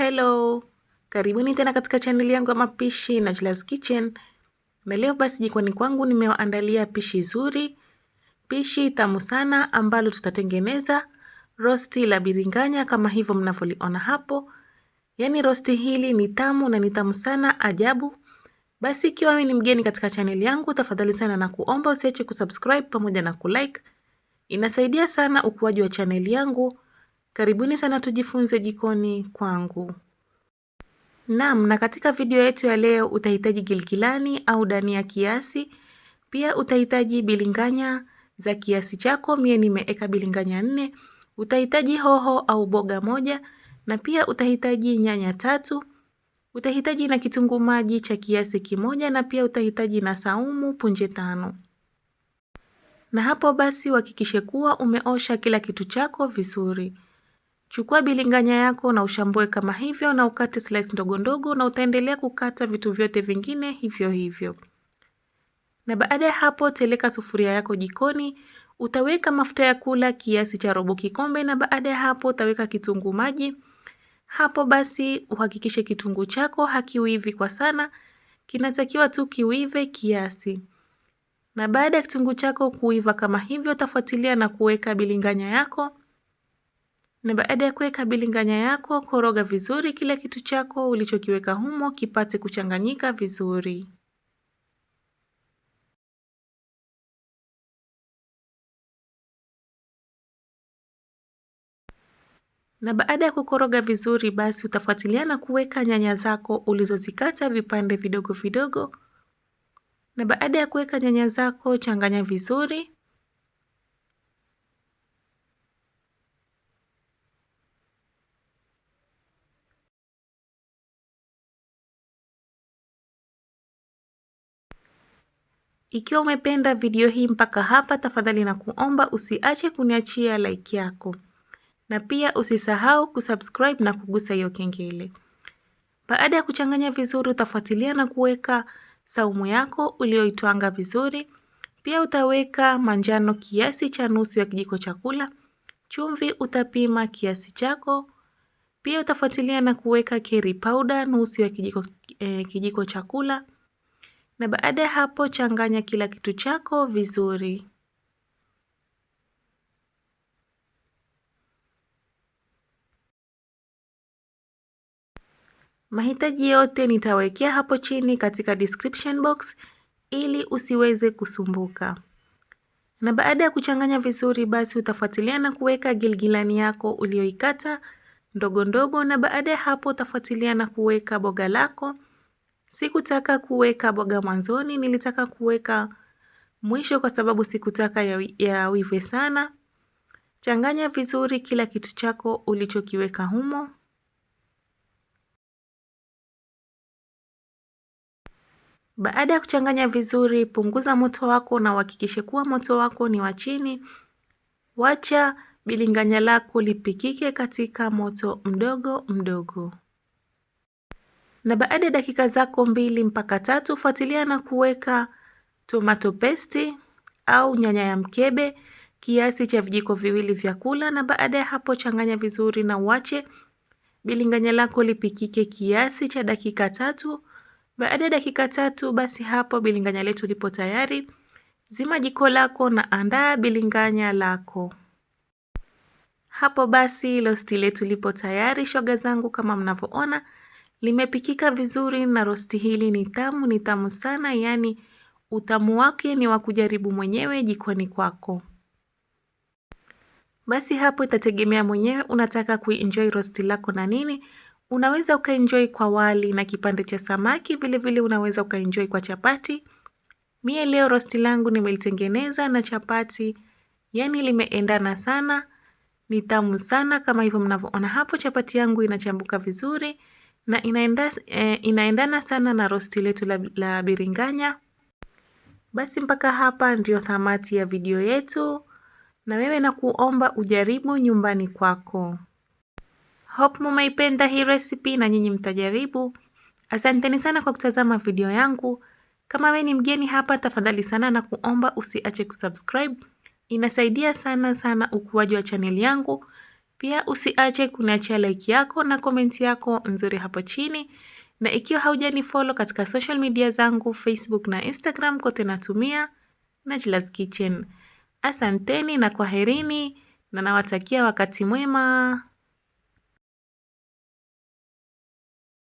Hello, karibuni tena katika chaneli yangu ya mapishi na Najla's Kitchen. Na leo basi jikoni kwangu nimewaandalia pishi zuri, pishi tamu sana ambalo tutatengeneza rosti la biringanya kama hivyo mnavyoliona hapo. Yaani rosti hili ni tamu na ni tamu sana ajabu. Basi ikiwa wewe ni mgeni katika chaneli yangu, tafadhali sana na kuomba usiache kusubscribe pamoja na kulike. Inasaidia sana ukuaji wa chaneli yangu. Karibuni sana tujifunze jikoni kwangu. Naam, na katika video yetu ya leo utahitaji giligilani au dania kiasi. Pia utahitaji bilinganya za kiasi chako, mie nimeeka bilinganya 4. Utahitaji hoho au boga moja, na pia utahitaji nyanya 3. Utahitaji na kitunguu maji cha kiasi kimoja, na pia utahitaji na saumu punje 5. Na hapo basi hakikisha kuwa umeosha kila kitu chako vizuri. Chukua bilinganya yako na ushambue kama hivyo na ukate slice ndogo ndogo, na utaendelea kukata vitu vyote vingine hivyo hivyo. Na baada ya hapo teleka sufuria yako jikoni, utaweka mafuta ya kula kiasi cha robo kikombe, na baada ya hapo utaweka kitunguu maji. Hapo basi uhakikishe kitunguu chako hakiwivi kwa sana, kinatakiwa tu kiwive kiasi. Na baada ya kitunguu chako kuiva kama hivyo, utafuatilia na kuweka bilinganya yako. Na baada ya kuweka bilinganya yako, koroga vizuri kila kitu chako ulichokiweka humo kipate kuchanganyika vizuri. Na baada ya kukoroga vizuri basi utafuatilia na kuweka nyanya zako ulizozikata vipande vidogo vidogo. Na baada ya kuweka nyanya zako changanya vizuri. Ikiwa umependa video hii mpaka hapa, tafadhali na kuomba usiache kuniachia like yako. Na pia usisahau kusubscribe na kugusa hiyo kengele. Baada ya kuchanganya vizuri utafuatilia na kuweka saumu yako ulioitwanga vizuri. Pia utaweka manjano kiasi cha nusu ya kijiko cha kula. Chumvi utapima kiasi chako. Pia utafuatilia na kuweka curry powder nusu ya kijiko cha kula. Na baada ya hapo changanya kila kitu chako vizuri. Mahitaji yote nitawekea hapo chini katika description box ili usiweze kusumbuka. Na baada ya kuchanganya vizuri basi utafuatilia na kuweka giligilani yako ulioikata ndogo ndogo, na baada ya hapo utafuatilia na kuweka boga lako. Sikutaka kuweka boga mwanzoni, nilitaka kuweka mwisho kwa sababu sikutaka ya wive sana. Changanya vizuri kila kitu chako ulichokiweka humo. Baada ya kuchanganya vizuri, punguza moto wako na uhakikishe kuwa moto wako ni wa chini. Wacha bilinganya lako lipikike katika moto mdogo mdogo. Na baada ya dakika zako 2 mpaka 3, fuatilia na kuweka tomato paste au nyanya ya mkebe kiasi cha vijiko 2 vya kula, na baada ya hapo changanya vizuri na uache bilinganya lako lipikike kiasi cha dakika 3. Baada ya dakika 3 basi hapo bilinganya letu lipo tayari. Zima jiko lako na andaa bilinganya lako. Hapo basi rosti letu lipo tayari shoga zangu, kama mnavyoona limepikika vizuri, na rosti hili ni tamu sana, yani utamu wake ni wa kujaribu mwenyewe jikoni kwako. Basi hapo itategemea mwenyewe unataka kuenjoy rosti lako na nini. Unaweza ukaenjoy kwa wali na kipande cha samaki, vile vile unaweza ukaenjoy kwa chapati. Mie leo rosti langu nimelitengeneza na chapati, yani limeendana sana, ni tamu sana kama hivyo mnavyoona hapo. Chapati yangu inachambuka vizuri na inaendana sana na rosti letu la biringanya. Basi mpaka hapa ndio tamati ya video yetu, na wewe na kuomba ujaribu nyumbani kwako. Hope mumeipenda hii recipe na nyinyi mtajaribu. Asanteni sana kwa kutazama video yangu. Kama wewe ni mgeni hapa, tafadhali sana na kuomba usiache kusubscribe. Inasaidia sana ukuaji wa channel yangu. Pia usiache kuniachia like yako na comment yako nzuri hapo chini. Na ikiwa haujanifollow katika social media zangu, Facebook na Instagram, kote natumia Najla's Kitchen. Asanteni na kwaherini na nawatakia wakati mwema.